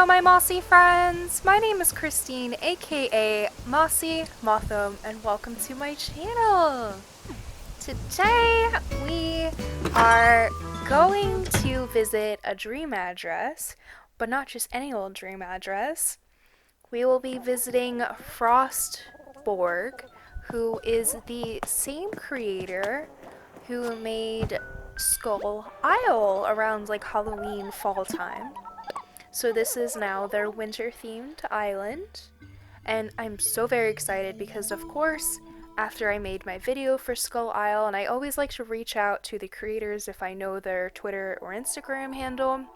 Hello my Mossy friends! My name is Christine, aka Mossy Motham, and welcome to my channel! Today we are going to visit a dream address, but not just any old dream address. We will be visiting Frostborg, who is the same creator who made Skull Isle around like Halloween fall time. So this is now their winter-themed island, and I'm so very excited because, of course, after I made my video for Skull Isle, and I always like to reach out to the creators if I know their Twitter or Instagram handle,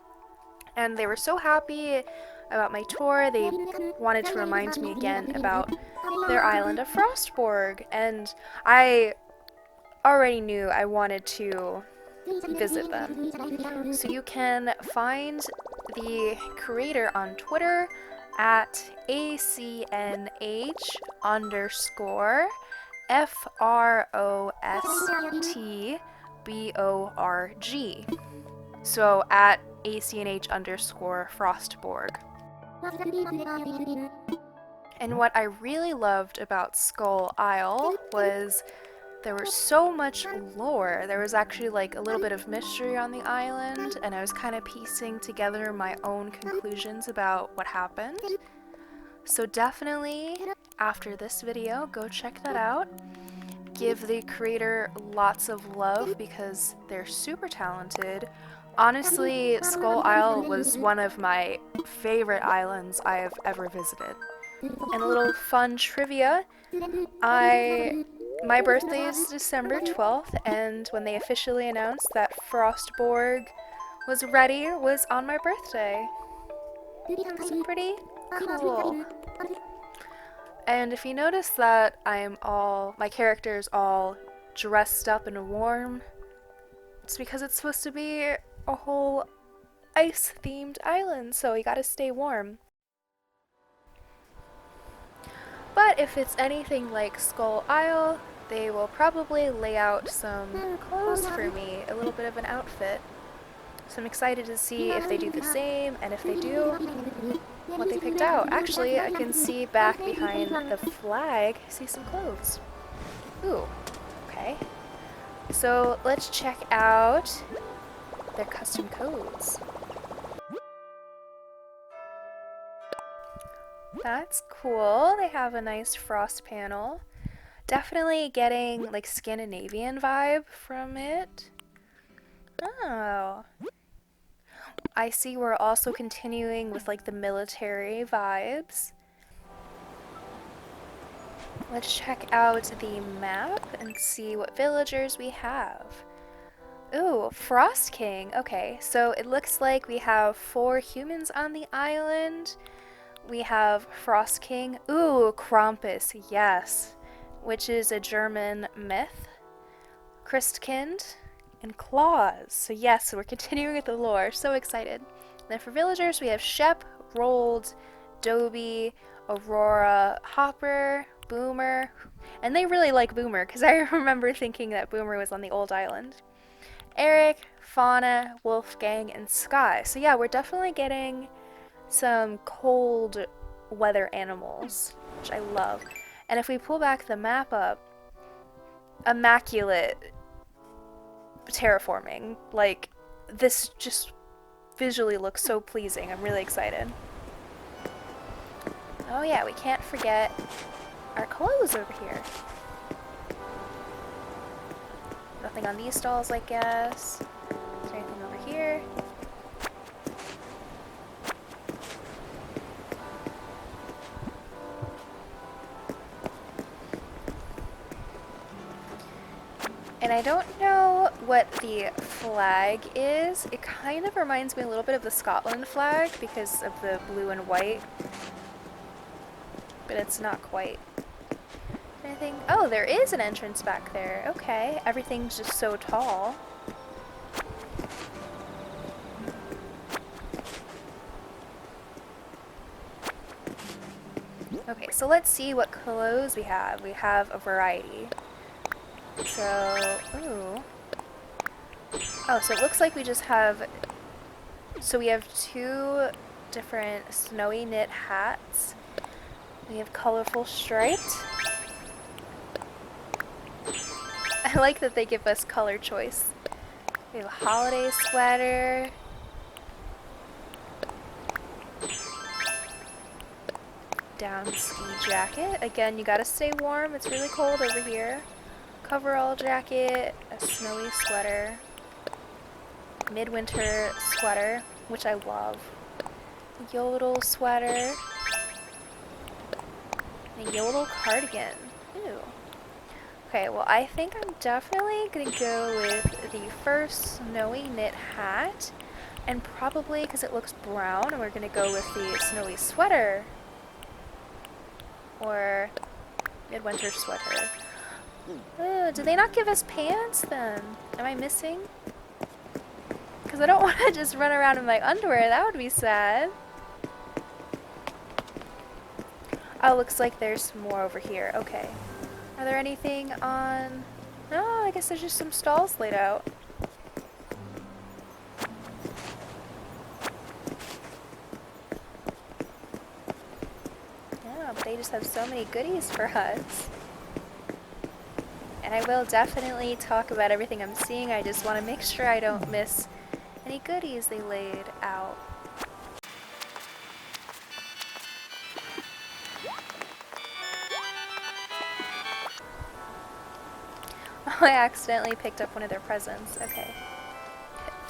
and they were so happy about my tour. They wanted to remind me again about their island of Frostborg, and I already knew I wanted to visit them. So you can find the creator on Twitter at ACNH_FROSTBORG. So at ACNH_Frostborg. And what I really loved about Skull Isle was there was so much lore. There was actually like a little bit of mystery on the island, and I was kind of piecing together my own conclusions about what happened. So definitely, after this video, go check that out. Give the creator lots of love because they're super talented. Honestly, Skull Isle was one of my favorite islands I have ever visited. And a little fun trivia, my birthday is December 12th, and when they officially announced that Frostborg was ready was on my birthday. So pretty cool. And if you notice that my character is all dressed up and warm, it's because it's supposed to be a whole ice-themed island, so you gotta stay warm. But if it's anything like Skull Isle, they will probably lay out some clothes for me, a little bit of an outfit. So I'm excited to see if they do the same, and if they do, what they picked out. Actually, I can see back behind the flag, I see some clothes. Ooh, okay. So let's check out their custom codes. That's cool. They have a nice frost panel. Definitely getting like Scandinavian vibe from it. Oh. I see we're also continuing with like the military vibes. Let's check out the map and see what villagers we have. Ooh, Frost King. Okay, so it looks like we have 4 humans on the island. We have Frost King. Ooh, Krampus, yes. Which is a German myth. Christkind and Klaus. So yes, we're continuing with the lore. So excited. And then for villagers, we have Shep, Rold, Dobie, Aurora, Hopper, Boomer. And they really like Boomer, because I remember thinking that Boomer was on the old island. Eric, Fauna, Wolfgang, and Sky. So yeah, we're definitely getting some cold weather animals, which I love. And if we pull back the map up, immaculate terraforming. Like, this just visually looks so pleasing. I'm really excited. Oh yeah, we can't forget our clothes over here. Nothing on these stalls, I guess. Is there anything over here? And I don't know what the flag is. It kind of reminds me a little bit of the Scotland flag because of the blue and white. But it's not quite. Anything? Oh, there is an entrance back there. Okay, everything's just so tall. Okay, so let's see what clothes we have. We have a variety. So, ooh. Oh, so it looks like we just have, so we have 2 different snowy knit hats. We have colorful striped. I like that they give us color choice. We have a holiday sweater. Down ski jacket. Again, you gotta stay warm. It's really cold over here. Coverall jacket, a snowy sweater, midwinter sweater, which I love. A yodel sweater. A yodel cardigan. Ooh. Okay, well I think I'm definitely gonna go with the first snowy knit hat, and probably because it looks brown, we're gonna go with the snowy sweater or midwinter sweater. Do they not give us pants then? Am I missing? Because I don't want to just run around in my underwear, that would be sad. Oh, looks like there's more over here. Okay. Are there anything on... No, I guess there's just some stalls laid out. Yeah, but they just have so many goodies for us. And I will definitely talk about everything I'm seeing. I just want to make sure I don't miss any goodies they laid out. Oh, I accidentally picked up one of their presents. Okay.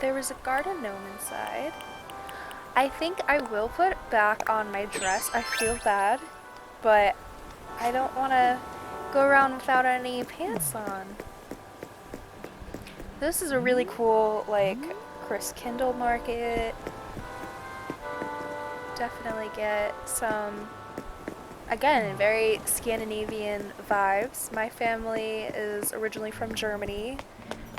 There was a garden gnome inside. I think I will put back on my dress. I feel bad, but I don't want to go around without any pants on. This is a really cool, like, Chris Kindle market. Definitely get some, again, very Scandinavian vibes. My family is originally from Germany,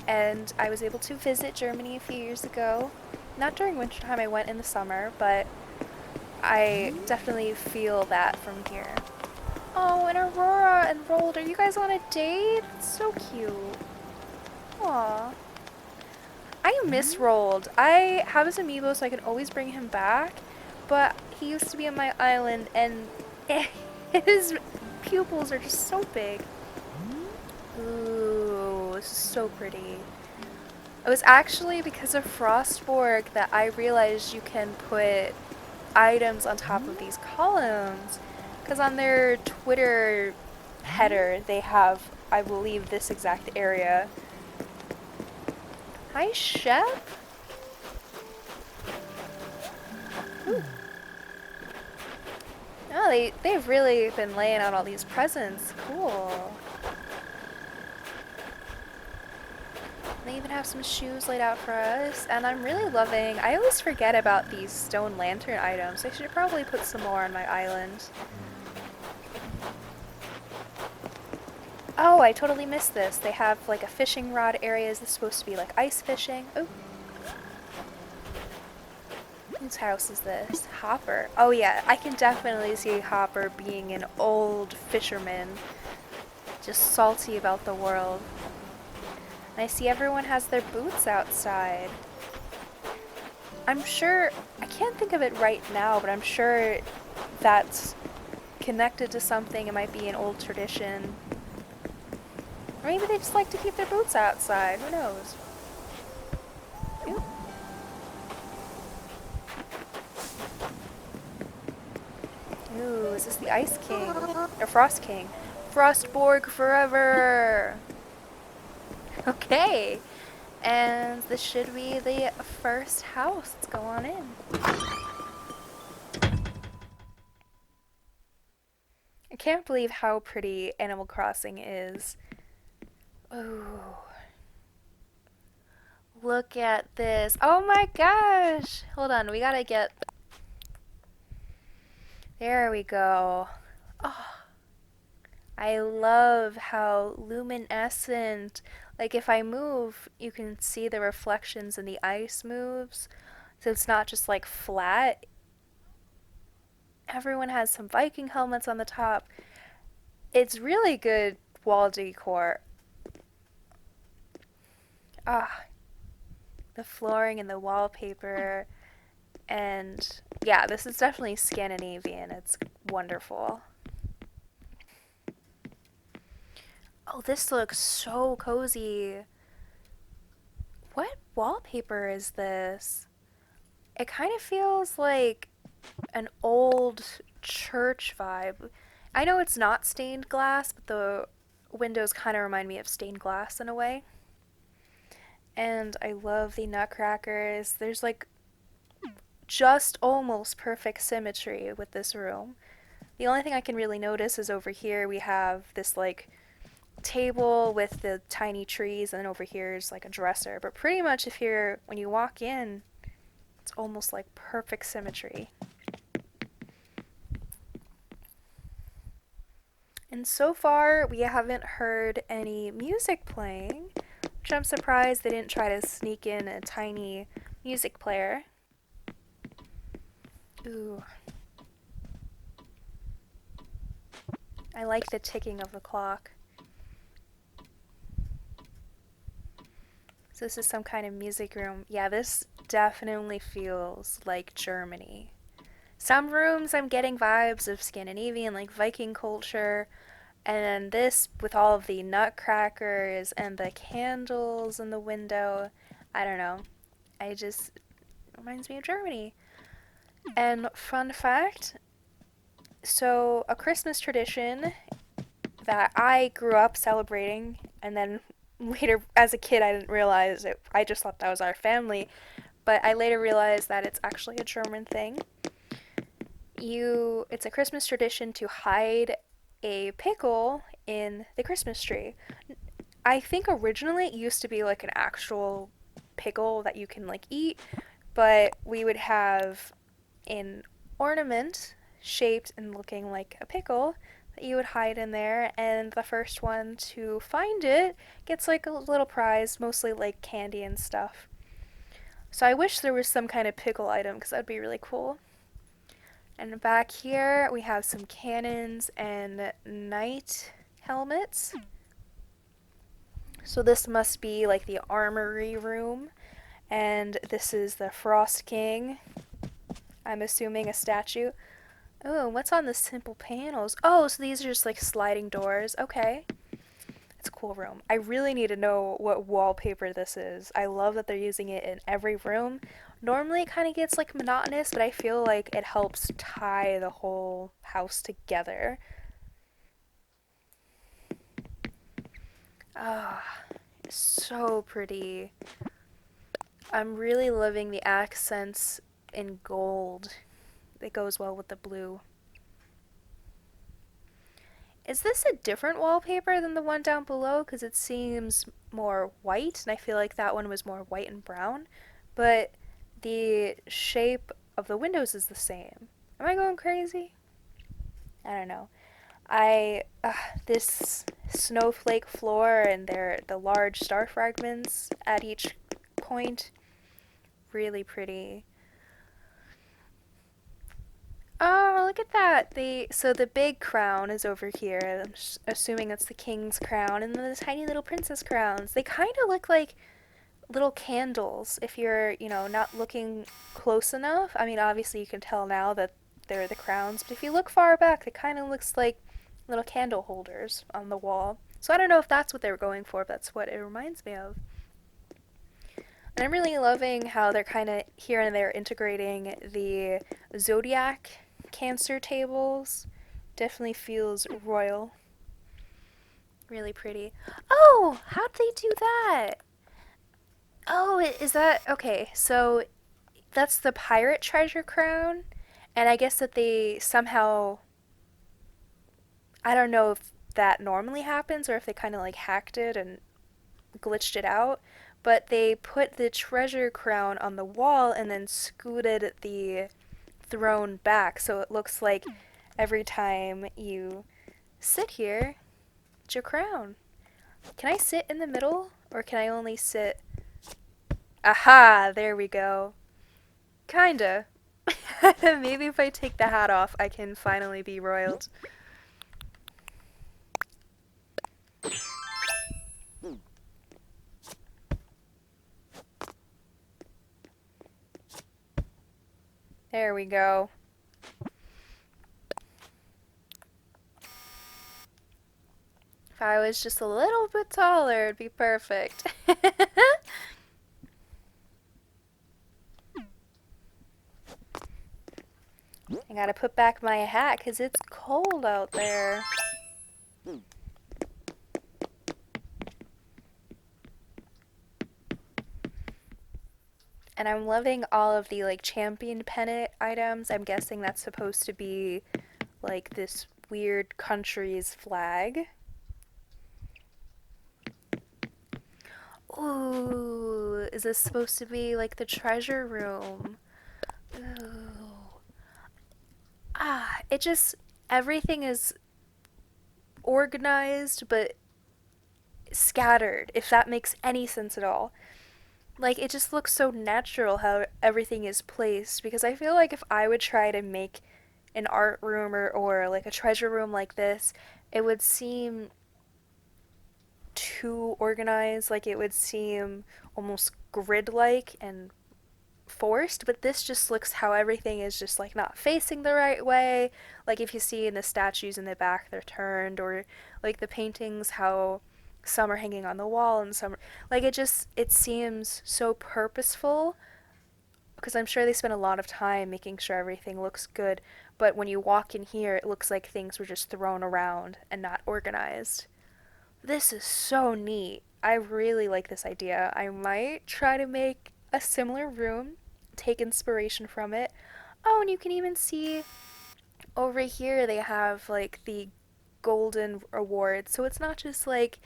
and I was able to visit Germany a few years ago. Not during wintertime, I went in the summer, but I definitely feel that from here. Oh, and Aurora and Rold, are you guys on a date? It's so cute. Aww. I miss Rold. I have his amiibo so I can always bring him back, but he used to be on my island and his pupils are just so big. Ooh, this is so pretty. It was actually because of Frostborg that I realized you can put items on top of these columns, because on their Twitter header they have, I believe, this exact area. Hi, Chef. Ooh. Oh, they've really been laying out all these presents. Cool. They even have some shoes laid out for us, and I'm really loving, I always forget about these stone lantern items. I should probably put some more on my island. Oh, I totally missed this. They have like a fishing rod area. Is this supposed to be like ice fishing? Oh. Whose house is this? Hopper. Oh yeah, I can definitely see Hopper being an old fisherman. Just salty about the world. And I see everyone has their boots outside. I'm sure, I can't think of it right now, but I'm sure that's connected to something. It might be an old tradition. Or maybe they just like to keep their boots outside. Who knows? Ooh. Ooh, is this the Ice King? Or Frost King? Frostborg forever! Okay. And this should be the first house. Let's go on in. I can't believe how pretty Animal Crossing is. Ooh. Look at this. Oh my gosh! Hold on, we gotta get... There we go. Oh. I love how luminescent, like if I move, you can see the reflections and the ice moves. So it's not just like flat. Everyone has some Viking helmets on the top. It's really good wall decor. Ah, the flooring and the wallpaper. And yeah, this is definitely Scandinavian. It's wonderful. Oh, this looks so cozy. What wallpaper is this? It kind of feels like an old church vibe. I know it's not stained glass, but the windows kind of remind me of stained glass in a way. And I love the nutcrackers. There's like just almost perfect symmetry with this room. The only thing I can really notice is over here we have this like table with the tiny trees, and then over here is like a dresser. But pretty much if you're when you walk in, it's almost like perfect symmetry. And so far, we haven't heard any music playing, which I'm surprised they didn't try to sneak in a tiny music player. Ooh. I like the ticking of the clock. So this is some kind of music room. Yeah, this definitely feels like Germany. Some rooms I'm getting vibes of Scandinavian, like Viking culture, and this with all of the nutcrackers and the candles in the window. I don't know. I just reminds me of Germany. And fun fact, so a Christmas tradition that I grew up celebrating, and then later as a kid I didn't realize it. I just thought that was our family, but I later realized that it's actually a German thing. It's a Christmas tradition to hide a pickle in the Christmas tree. I think originally it used to be like an actual pickle that you can like eat, but we would have an ornament shaped and looking like a pickle that you would hide in there, and the first one to find it gets like a little prize, mostly like candy and stuff. So I wish there was some kind of pickle item because that'd be really cool. And back here we have some cannons and knight helmets. So this must be like the armory room, and this is the Frost King. I'm assuming a statue. Oh, what's on the simple panels? Oh, so these are just like sliding doors. Okay. It's a cool room. I really need to know what wallpaper this is. I love that they're using it in every room. Normally it kind of gets like monotonous, but I feel like it helps tie the whole house together. Ah, so pretty. I'm really loving the accents in gold. It goes well with the blue. Is this a different wallpaper than the one down below? Because it seems more white, and I feel like that one was more white and brown. But the shape of the windows is the same. Am I going crazy? I don't know. I this snowflake floor and the large star fragments at each point, really pretty. Oh, look at that! The big crown is over here. I'm assuming it's the king's crown, and then the tiny little princess crowns. They kind of look like little candles if you're, not looking close enough. I mean, obviously you can tell now that they're the crowns, but if you look far back, it kind of looks like little candle holders on the wall. So I don't know if that's what they were going for, but that's what it reminds me of. And I'm really loving how they're kind of here and there integrating the zodiac cancer tables. Definitely feels royal. Really pretty. Oh, how'd they do that? Oh, is that okay? So that's the pirate treasure crown, and I guess that they somehow, I don't know if that normally happens or if they kind of like hacked it and glitched it out, but they put the treasure crown on the wall and then scooted the throne back so it looks like every time you sit here, it's your crown. Can I sit in the middle or can I only sit? Aha, there we go. Kinda. Maybe if I take the hat off, I can finally be roiled. There we go. If I was just a little bit taller, it'd be perfect. I gotta put back my hat because it's cold out there. And I'm loving all of the like champion pennant items. I'm guessing that's supposed to be like this weird country's flag. Ooh, is this supposed to be like the treasure room? Ooh. Ah, it just, everything is organized but scattered, if that makes any sense at all. Like, it just looks so natural how everything is placed, because I feel like if I would try to make an art room or like a treasure room like this, it would seem too organized, like it would seem almost grid-like and forced, but this just looks how everything is just like not facing the right way. Like if you see in the statues in the back, they're turned, or like the paintings, how some are hanging on the wall and some, like it seems so purposeful because I'm sure they spent a lot of time making sure everything looks good, but when you walk in here, it looks like things were just thrown around and not organized. This is so neat. I really like this idea. I might try to make a similar room, take inspiration from it. Oh, and you can even see over here they have like the golden awards. So it's not just like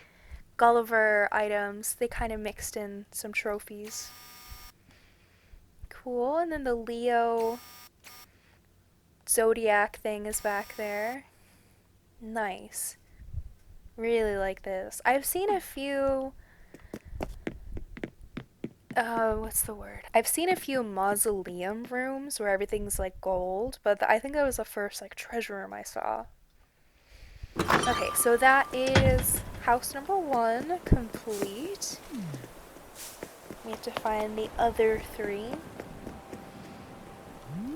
Gulliver items, they kind of mixed in some trophies. Cool, and then the Leo Zodiac thing is back there. Nice. Really like this. I've seen a few what's the word? I've seen a few mausoleum rooms where everything's like gold, but I think that was the first like treasure room I saw. Okay, so that is house number 1 complete. We have to find the other 3.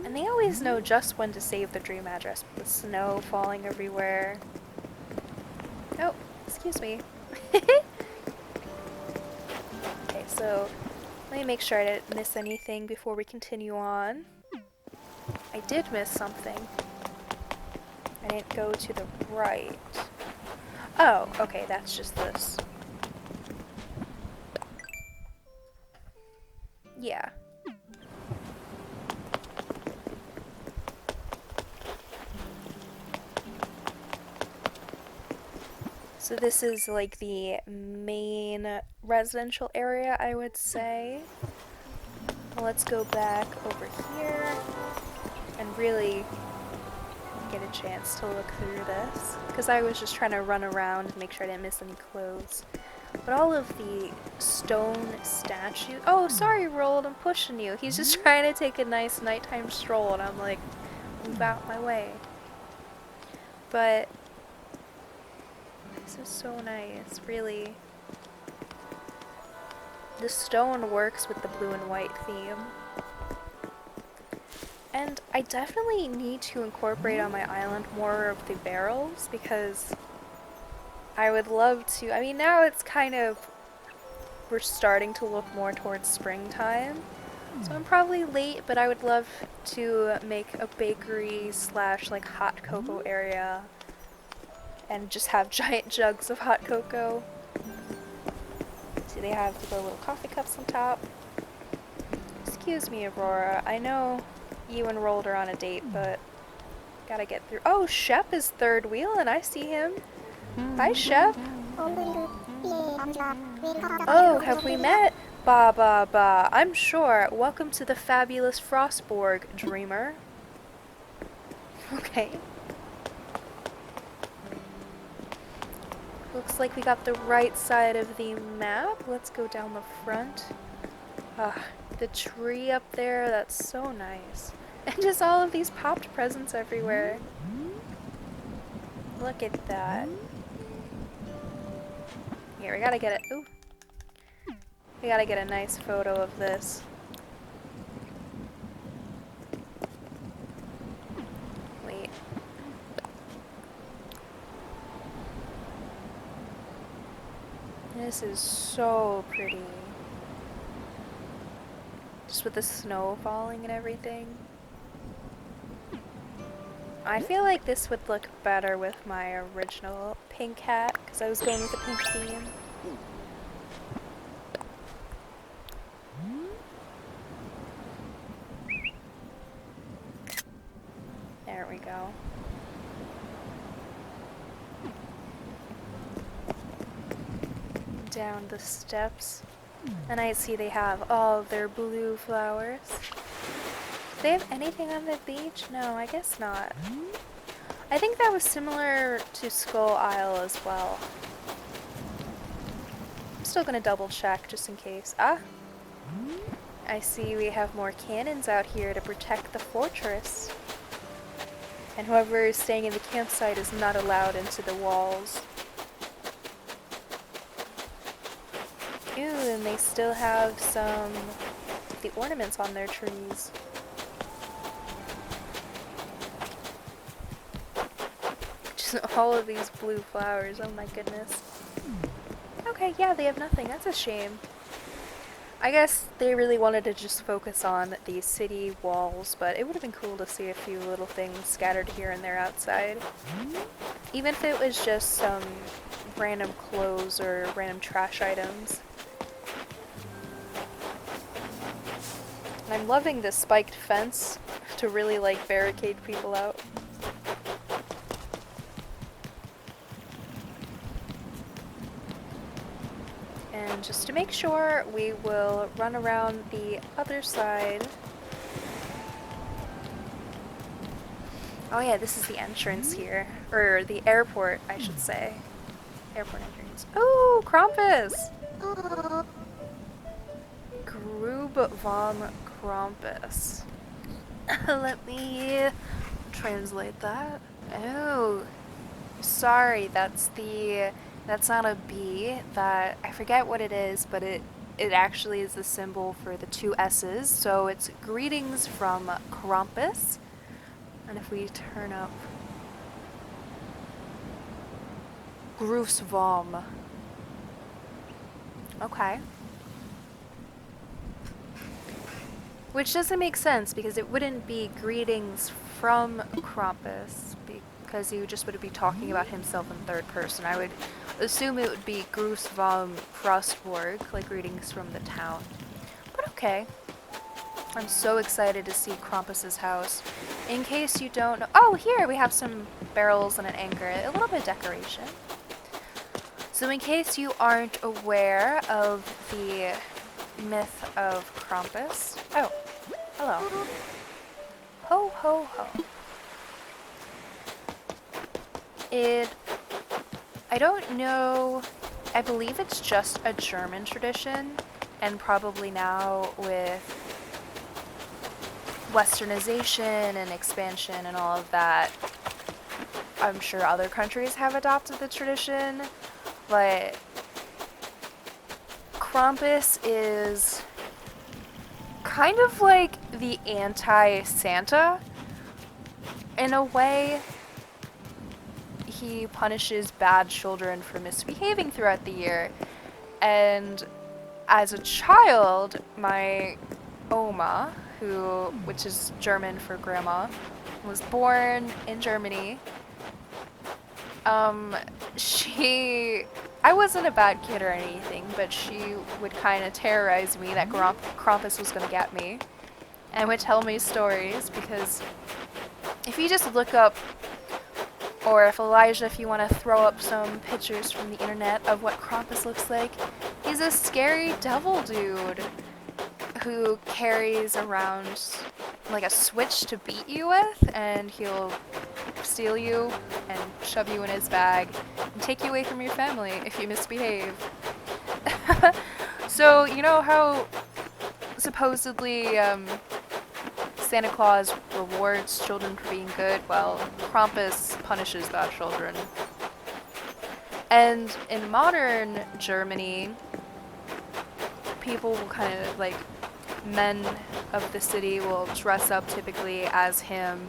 And they always know just when to save the dream address with the snow falling everywhere. Oh, excuse me. Okay, so let me make sure I didn't miss anything before we continue on. I did miss something. I didn't go to the right. Oh, okay, that's just this. Yeah. So this is like the main residential area, I would say. Well, let's go back over here and really get a chance to look through this, because I was just trying to run around and make sure I didn't miss any clothes. But all of the stone statues... Oh, sorry, Rold, I'm pushing you. He's just trying to take a nice nighttime stroll, and I'm like, move out my way. But this is so nice, really. The stone works with the blue and white theme. And I definitely need to incorporate on my island more of the barrels, because I would love to... I mean, now it's kind of... We're starting to look more towards springtime. So I'm probably late, but I would love to make a bakery slash like hot cocoa area and just have giant jugs of hot cocoa. See, they have the little coffee cups on top. Excuse me, Aurora. I know you and Rold are on a date, but gotta get through. Oh, Shep is third wheel, and I see him. Hi, Shep. Oh, have we met? Ba ba ba. I'm sure. Welcome to the fabulous Frostborg, dreamer. Okay. Looks like we got the right side of the map. Let's go down the front. Ah, the tree up there, that's so nice. And just all of these popped presents everywhere. Look at that. Here, we gotta get it. Ooh. We gotta get a nice photo of this. This is so pretty. Just with the snow falling and everything. I feel like this would look better with my original pink hat, because I was going with the pink theme. There we go. Down the steps. And I see they have all of their blue flowers. Do they have anything on the beach? No, I guess not. I think that was similar to Skull Isle as well. I'm still gonna double check just in case. Ah! I see we have more cannons out here to protect the fortress. And whoever is staying in the campsite is not allowed into the walls. Ooh, and they still have some of the ornaments on their trees. Just all of these blue flowers, oh my goodness. Okay, yeah, they have nothing. That's a shame. I guess they really wanted to just focus on the city walls, but it would have been cool to see a few little things scattered here and there outside. Even if it was just some random clothes or random trash items. And I'm loving this spiked fence to really like barricade people out. And just to make sure, we will run around the other side. Oh yeah, this is the entrance here. Or the airport, I should say. Airport entrance. Oh, Krampus! Grub von Krampus. Let me translate that. Oh, sorry, that's not a B. That, I forget what it is, but it actually is the symbol for the two S's. So it's greetings from Krampus. And if we turn up Grus vom. Okay. Which doesn't make sense because it wouldn't be greetings from Krampus because he just would be talking about himself in third person. I would assume it would be Grus vom Frostborg, like greetings from the town. But okay. I'm so excited to see Krampus's house. In case you don't know— oh, here we have some barrels and an anchor, a little bit of decoration. So in case you aren't aware of the myth of Krampus— oh, hello. Ho ho ho. I don't know, I believe it's just a German tradition, and probably now with westernization and expansion and all of that, I'm sure other countries have adopted the tradition, but Krampus is kind of like the anti-Santa in a way. He punishes bad children for misbehaving throughout the year, and as a child, my Oma, which is German for grandma, was born in Germany. I wasn't a bad kid or anything, but she would kind of terrorize me that Krampus was going to get me, and would tell me stories, because if you just look up, or if Elijah, if you want to throw up some pictures from the internet of what Krampus looks like, he's a scary devil dude who carries around like a switch to beat you with, and he'll steal you and shove you in his bag and take you away from your family if you misbehave. So, you know how supposedly Santa Claus rewards children for being good? Well, Krampus punishes bad children. And in modern Germany, people will kind of like, men of the city will dress up typically as him,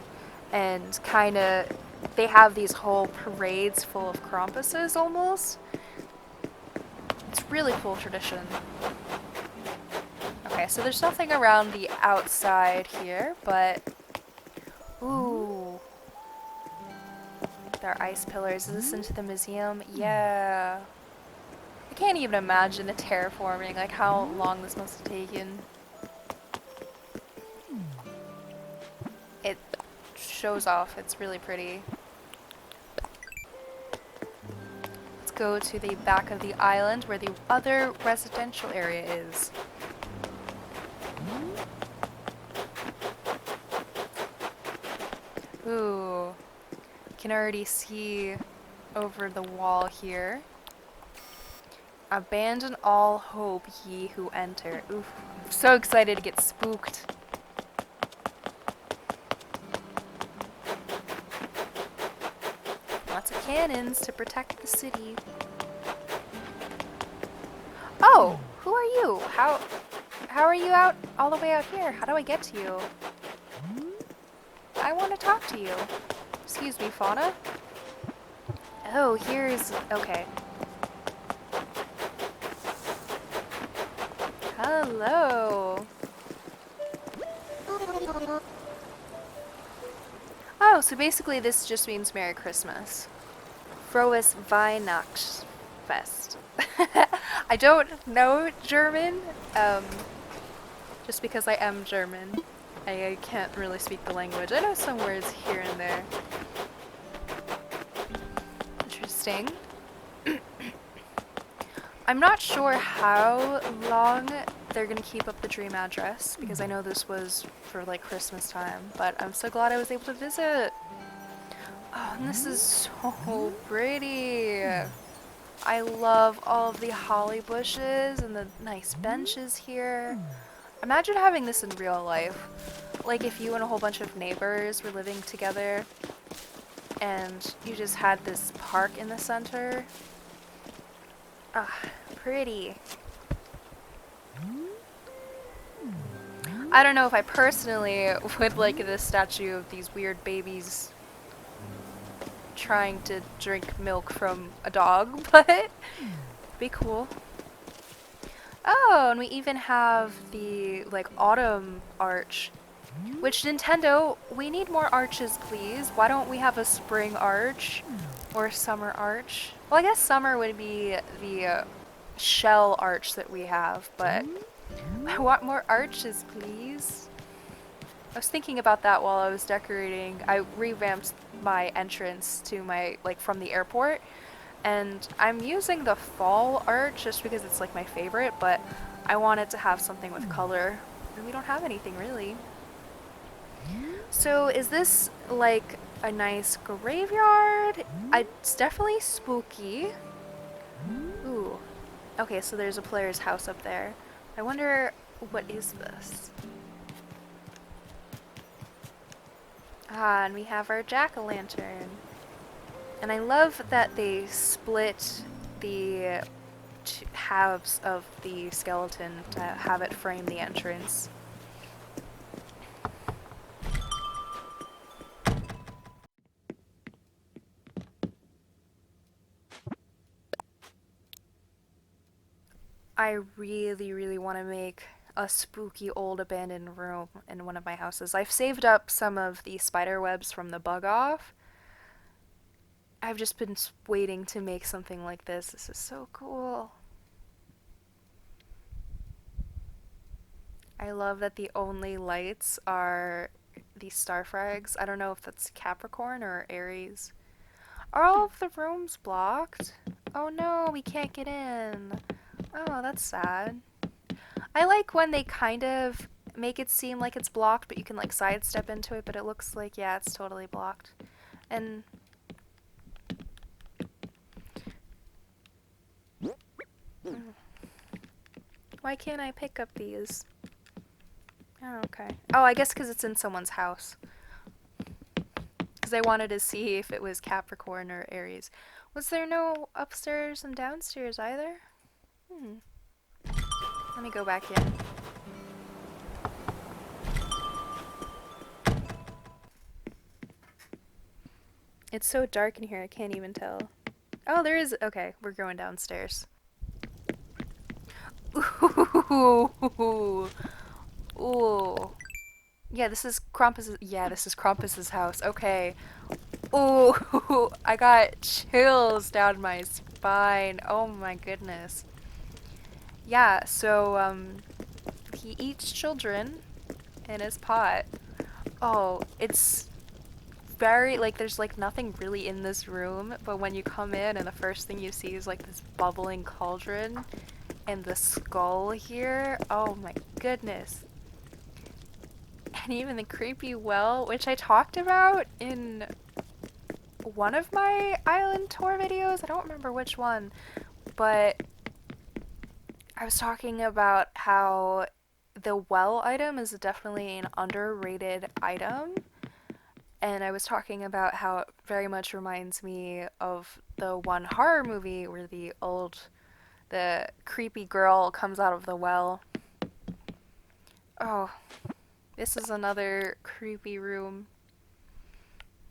and kind of, they have these whole parades full of Krampuses almost. It's really cool tradition. Okay, so there's nothing around the outside here, but... Ooh. There are ice pillars. Is this into the museum? Yeah. I can't even imagine the terraforming, like how long this must have taken. It shows off. It's really pretty. Let's go to the back of the island where the other residential area is. Ooh. You can already see over the wall here. Abandon all hope, ye who enter. Oof. I'm so excited to get spooked. Lots of cannons to protect the city. Oh, who are you? How are you out all the way out here? How do I get to you? I want to talk to you. Excuse me, fauna. Oh, here's... okay. Hello. Oh, so basically this just means Merry Christmas. Frohes Weihnachtsfest. I don't know German, just because I am German. I can't really speak the language. I know some words here and there. Interesting. I'm not sure how long they're gonna keep up the dream address, because I know this was for like Christmas time, but I'm so glad I was able to visit. Oh, and this is so pretty. I love all of the holly bushes and the nice benches here. Imagine having this in real life. Like if you and a whole bunch of neighbors were living together and you just had this park in the center. Ah, pretty. I don't know if I personally would like this statue of these weird babies trying to drink milk from a dog, but it'd be cool. Oh, and we even have the like autumn arch. Which Nintendo, we need more arches, please. Why don't we have a spring arch or a summer arch? Well, I guess summer would be the shell arch that we have, but I want more arches, please. I was thinking about that while I was decorating. I revamped my entrance to my, like, from the airport, and I'm using the fall arch just because it's like my favorite, but I wanted to have something with color, and we don't have anything really. So is this like a nice graveyard? It's definitely spooky. Ooh. Okay, so there's a player's house up there. I wonder, what is this? Ah, and we have our jack-o'-lantern. And I love that they split the halves of the skeleton to have it frame the entrance. I really, really want to make a spooky old abandoned room in one of my houses. I've saved up some of the spider webs from the bug off. I've just been waiting to make something like this. This is so cool. I love that the only lights are the star frags. I don't know if that's Capricorn or Aries. Are all of the rooms blocked? Oh no, we can't get in. Oh, that's sad. I like when they kind of make it seem like it's blocked, but you can like sidestep into it, but it looks like, yeah, it's totally blocked. And why can't I pick up these? Oh, okay. Oh, I guess because it's in someone's house. Because I wanted to see if it was Capricorn or Aries. Was there no upstairs and downstairs either? Let me go back in. It's so dark in here, I can't even tell. Oh, there is. Okay, we're going downstairs. Ooh. Ooh. Yeah, this is Krampus's house. Okay. Ooh, I got chills down my spine. Oh my goodness. Yeah, so he eats children in his pot. Oh, it's very like there's like nothing really in this room, but when you come in and the first thing you see is like this bubbling cauldron and the skull here. Oh my goodness. And even the creepy well, which I talked about in one of my island tour videos. I don't remember which one, but I was talking about how the well item is definitely an underrated item. And I was talking about how it very much reminds me of the one horror movie where the creepy girl comes out of the well. Oh, this is another creepy room.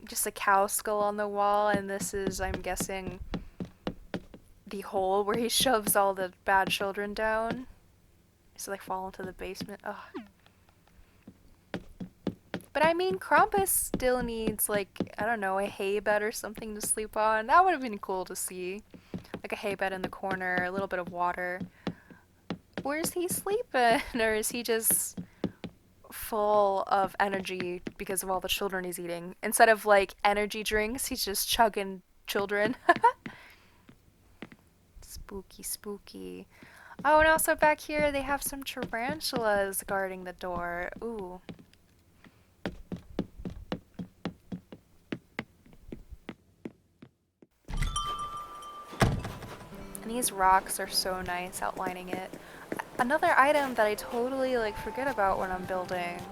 Just a cow skull on the wall, and this is, I'm guessing, the hole where he shoves all the bad children down. So they fall into the basement. Ugh. But I mean, Krampus still needs, like, I don't know, a hay bed or something to sleep on. That would have been cool to see. Like a hay bed in the corner, a little bit of water. Where's he sleeping? Or is he just full of energy because of all the children he's eating? Instead of, like, energy drinks, he's just chugging children. Spooky, spooky. Oh, and also back here they have some tarantulas guarding the door. Ooh. And these rocks are so nice outlining it. Another item that I totally like forget about when I'm building.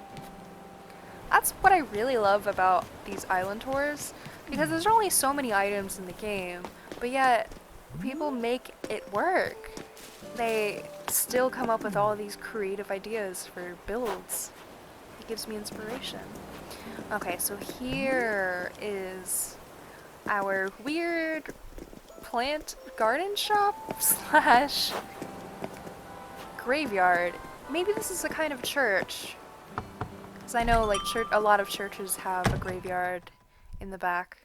That's what I really love about these island tours, because there's only so many items in the game, but yet people make it work. They still come up with all of these creative ideas for builds. It gives me inspiration. Okay, so here is our weird plant garden shop slash graveyard. Maybe this is a kind of church. Because I know like a lot of churches have a graveyard in the back.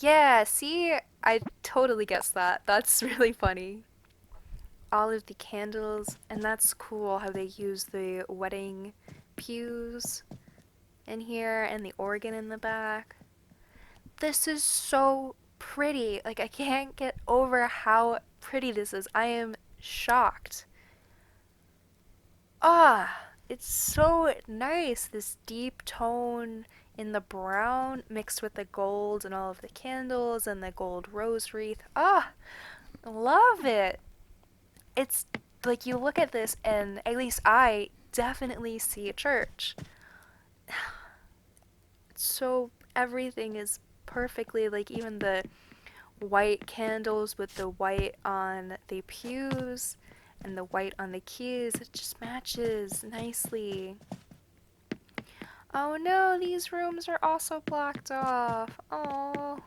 Yeah, see? I totally guessed that. That's really funny. All of the candles, and that's cool how they use the wedding pews in here and the organ in the back. This is so pretty. Like, I can't get over how pretty this is. I am shocked. Ah, it's so nice. This deep tone in the brown mixed with the gold and all of the candles and the gold rose wreath. Ah, love it. It's like you look at this and at least I definitely see a church. So everything is perfectly like even the white candles with the white on the pews and the white on the keys, it just matches nicely. Oh no, these rooms are also blocked off. Oh,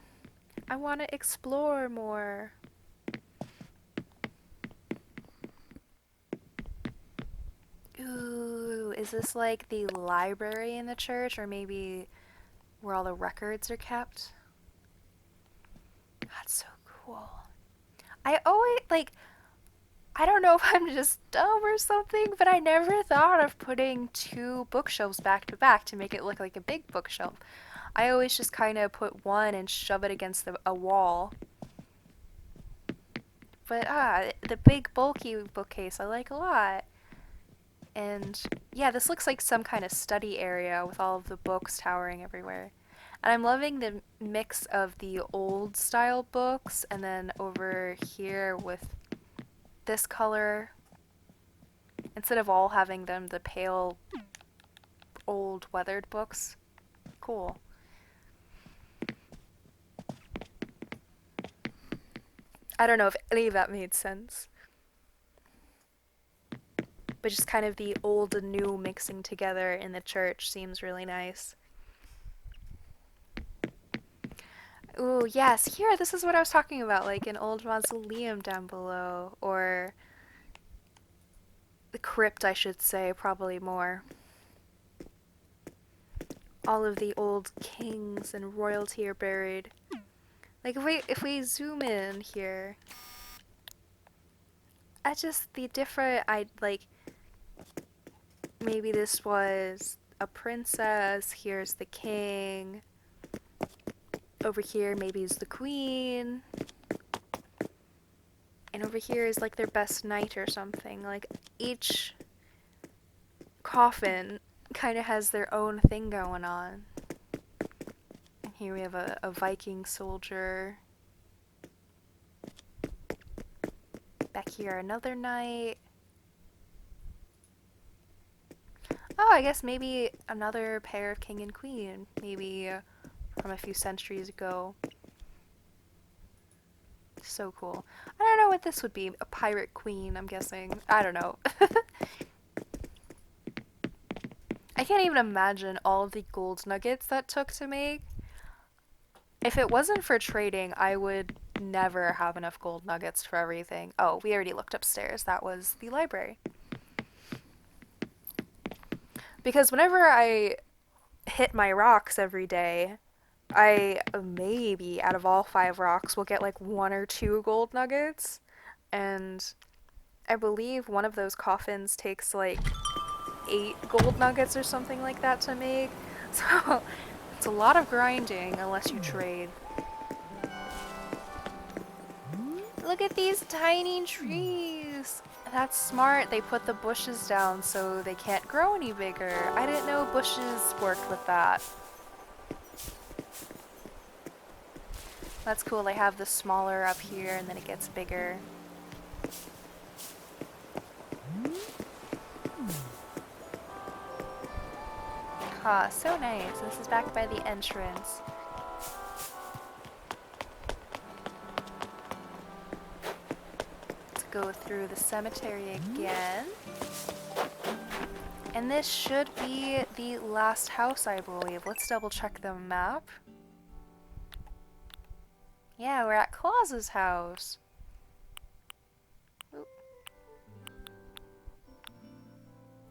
I want to explore more. Ooh, is this like the library in the church, or maybe where all the records are kept? That's so cool. I always, like, I don't know if I'm just dumb or something, but I never thought of putting two bookshelves back to back to make it look like a big bookshelf. I always just kind of put one and shove it against a wall. But the big bulky bookcase I like a lot. And yeah, this looks like some kind of study area with all of the books towering everywhere. And I'm loving the mix of the old style books and then over here with this color, instead of all having them the pale old weathered books. Cool. I don't know if any of that made sense. But just kind of the old and new mixing together in the church seems really nice. Ooh, yes, here, this is what I was talking about, like an old mausoleum down below, or the crypt, I should say, probably more. All of the old kings and royalty are buried. Like if we zoom in here, at just the different, maybe this was a princess, here's the king, over here maybe is the queen, and over here is like their best knight or something. Like each coffin kind of has their own thing going on. And here we have a Viking soldier. Back here another knight. Oh, I guess maybe another pair of king and queen, maybe from a few centuries ago. So cool. I don't know what this would be. A pirate queen, I'm guessing. I don't know. I can't even imagine all of the gold nuggets that took to make. If it wasn't for trading, I would never have enough gold nuggets for everything. Oh, we already looked upstairs. That was the library. Because whenever I hit my rocks every day, I maybe out of all 5 rocks will get like 1 or 2 gold nuggets. And I believe one of those coffins takes like 8 gold nuggets or something like that to make. So it's a lot of grinding unless you trade. Look at these tiny trees! That's smart. They put the bushes down so they can't grow any bigger. I didn't know bushes worked with that. That's cool. They have the smaller up here and then it gets bigger. Ah, so nice. This is back by the entrance. Let's go through the cemetery again. And this should be the last house, I believe. Let's double check the map. Yeah, we're at Klaus's house. Oop.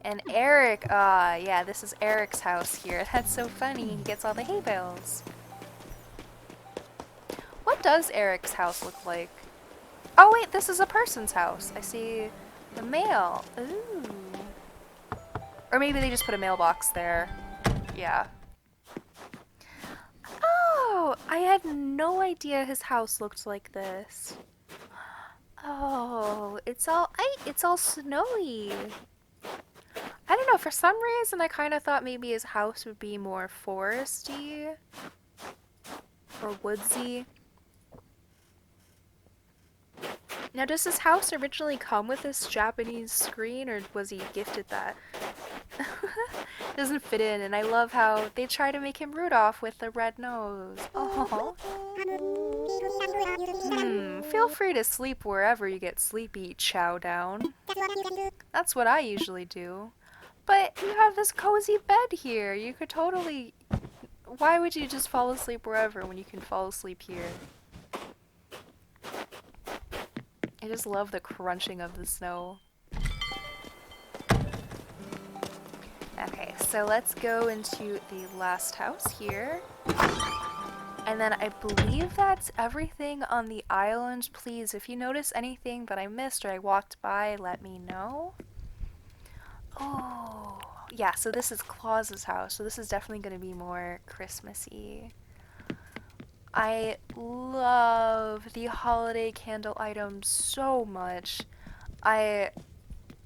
And Eric, yeah, this is Eric's house here. That's so funny. He gets all the hay bales. What does Eric's house look like? Oh wait, this is a person's house. I see the mail. Ooh. Or maybe they just put a mailbox there. Yeah. Oh, I had no idea his house looked like this. Oh, it's all snowy. I don't know, for some reason I kind of thought maybe his house would be more foresty or woodsy. Now, does his house originally come with this Japanese screen, or was he gifted that? Doesn't fit in, and I love how they try to make him Rudolph with the red nose. Oh. Feel free to sleep wherever you get sleepy, chow down. That's what I usually do. But you have this cozy bed here. You could totally... Why would you just fall asleep wherever when you can fall asleep here? I just love the crunching of the snow. Okay, so let's go into the last house here. And then I believe that's everything on the island. Please, if you notice anything that I missed or I walked by, let me know. Oh, yeah, so this is Klaus's house, so this is definitely going to be more Christmassy. I love the holiday candle items so much. I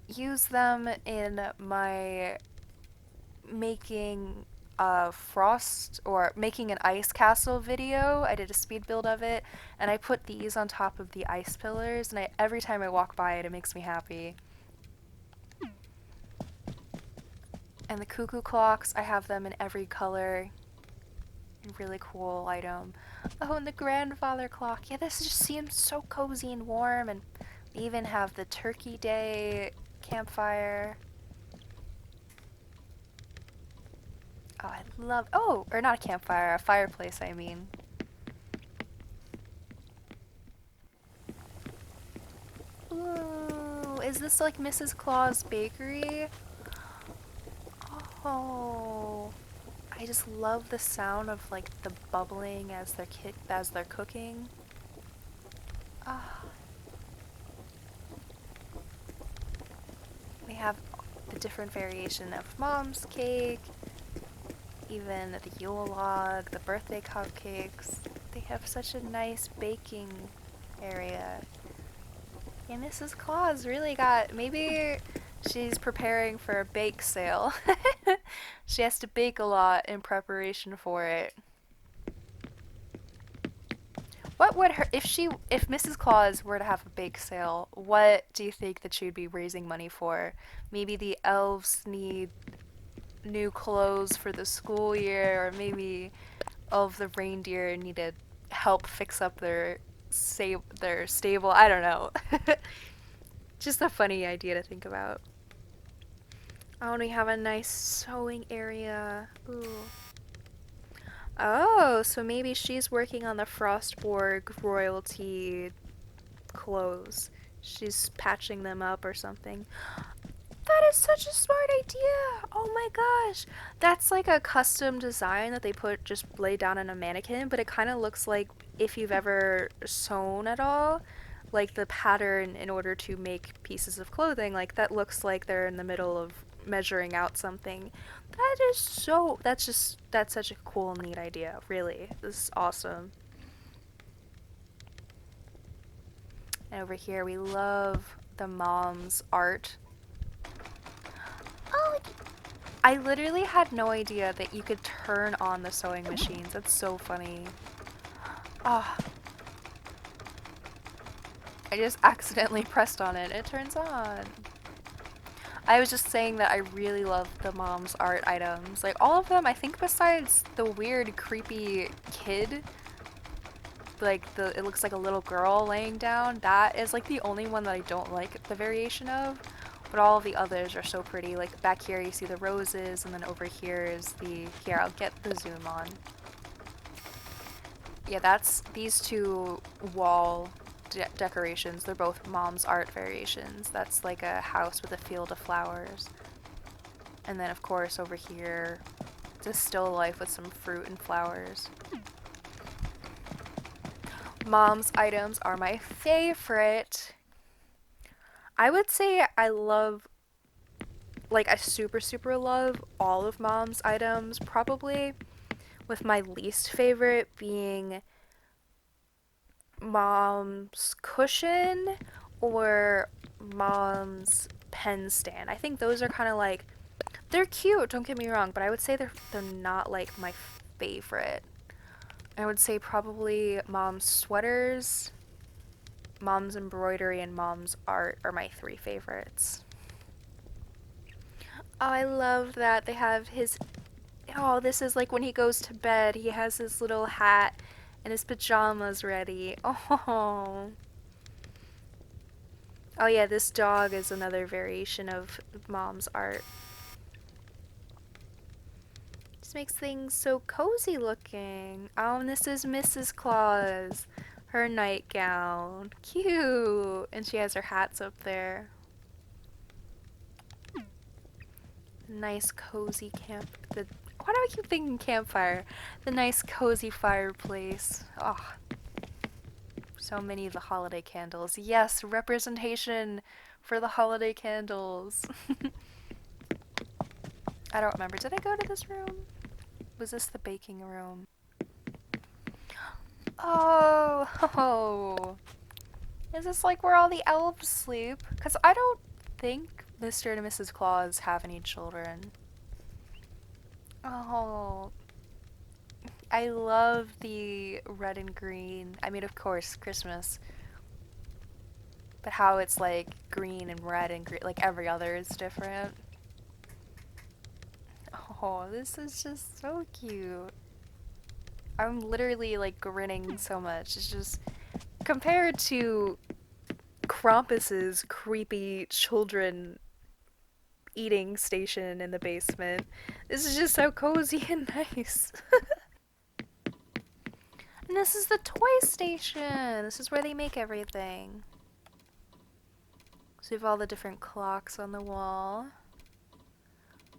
use them in my making a frost or making an ice castle video. I did a speed build of it, and I put these on top of the ice pillars, and every time I walk by it, it makes me happy. And the cuckoo clocks, I have them in every color. Really cool item. Oh, and the grandfather clock. Yeah, this just seems so cozy and warm, and we even have the Turkey Day campfire. Oh, I love... Oh, or not a campfire, a fireplace, I mean. Ooh, is this like Mrs. Claus Bakery? Oh, I just love the sound of like the bubbling as they're cooking. Ah, they have the different variation of mom's cake, even the Yule log, the birthday cupcakes. They have such a nice baking area. And Mrs. Claus really got, maybe she's preparing for a bake sale. She has to bake a lot in preparation for it. What would her, if Mrs. Claus were to have a bake sale, what do you think that she would be raising money for? Maybe the elves need new clothes for the school year, or maybe all of the reindeer needed help fix up their stable. I don't know. Just a funny idea to think about. Oh, and we have a nice sewing area. Ooh. Oh, so maybe she's working on the Frostborg royalty clothes. She's patching them up or something. That is such a smart idea! Oh my gosh! That's like a custom design that they just lay down on a mannequin, but it kind of looks like, if you've ever sewn at all, like the pattern in order to make pieces of clothing, like that looks like they're in the middle of measuring out something. That's such a cool, neat idea, really. This is awesome. And over here, we love the mom's art. Oh, I literally had no idea that you could turn on the sewing machines. That's so funny. Ah, oh, I just accidentally pressed on it. It turns on. I was just saying that I really love the mom's art items. Like, all of them, I think besides the weird, creepy kid, like, it looks like a little girl laying down, that is, like, the only one that I don't like the variation of. But all of the others are so pretty. Like, back here you see the roses, and then over here is here, I'll get the zoom on. Yeah, that's these two wall decorations. They're both mom's art variations. That's like a house with a field of flowers. And then, of course, over here, it's a still life with some fruit and flowers. Mom's items are my favorite. I would say I love, like, I super love all of mom's items, probably, with my least favorite being mom's cushion or mom's pen stand. I think those are kind of like, they're cute, don't get me wrong, but I would say they're not like my favorite. I would say probably mom's sweaters, mom's embroidery, and mom's art are my three favorites. Oh, I love that they have his, oh, this is like when he goes to bed, he has his little hat and his pajamas ready. Oh. Oh yeah, this dog is another variation of mom's art. Just makes things so cozy looking. Oh, and this is Mrs. Claus. Her nightgown. Cute. And she has her hats up there. Nice cozy why do I keep thinking campfire? The nice cozy fireplace. Oh, so many of the holiday candles. Yes, representation for the holiday candles. I don't remember. Did I go to this room? Was this the baking room? Oh, oh. Is this like where all the elves sleep? Because I don't think Mr. and Mrs. Claus have any children. Oh, I love the red and green. I mean, of course, Christmas. But how it's like green and red and green, like every other is different. Oh, this is just so cute. I'm literally like grinning so much. It's just, compared to Krampus's creepy children eating station in the basement, this is just so cozy and nice. And this is the toy station. This is where they make everything. So we have all the different clocks on the wall.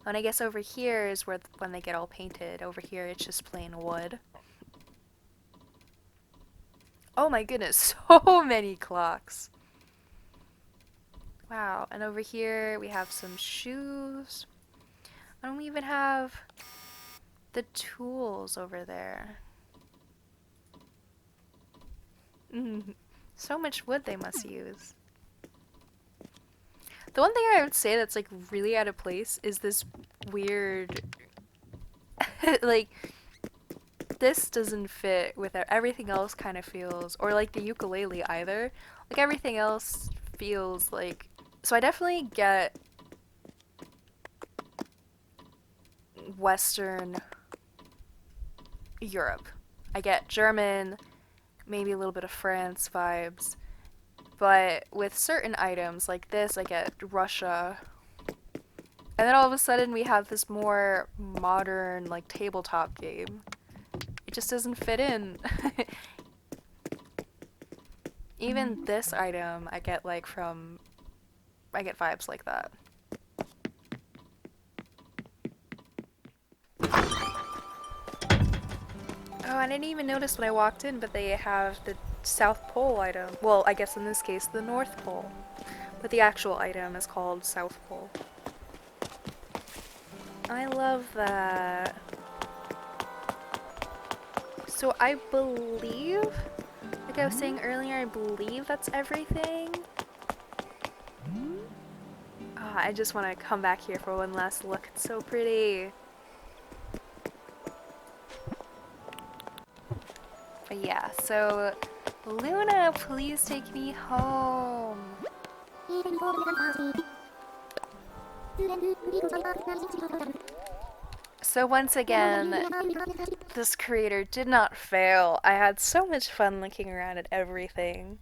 And I guess over here is where when they get all painted. Over here it's just plain wood. Oh my goodness, so many clocks. Wow, and over here we have some shoes. And we even have the tools over there. So much wood they must use. The one thing I would say that's like really out of place is this weird like this doesn't fit with everything else kind of feels, or like the ukulele either. Like everything else feels like, so I definitely get Western Europe. I get German, maybe a little bit of France vibes, but with certain items like this, I get Russia. And then all of a sudden we have this more modern, like, tabletop game. It just doesn't fit in. Even this item, I get vibes like that. Oh, I didn't even notice when I walked in, but they have the South Pole item. Well, I guess in this case, the North Pole. But the actual item is called South Pole. I love that. So I believe, like I was saying earlier, I believe that's everything. Oh, I just want to come back here for one last look. It's so pretty. But yeah, so Luna, please take me home. So once again, this creator did not fail. I had so much fun looking around at everything.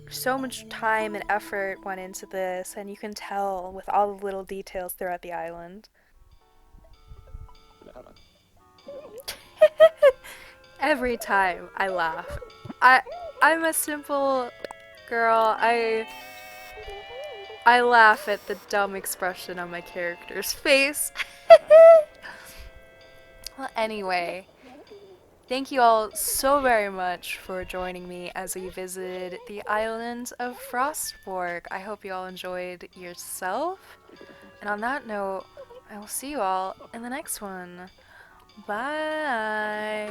So much time and effort went into this, and you can tell with all the little details throughout the island. Every time I laugh. I'm a simple girl. I laugh at the dumb expression on my character's face. Well, anyway, thank you all so very much for joining me as we visited the island of Frostborg. I hope you all enjoyed yourself. And on that note, I will see you all in the next one. Bye!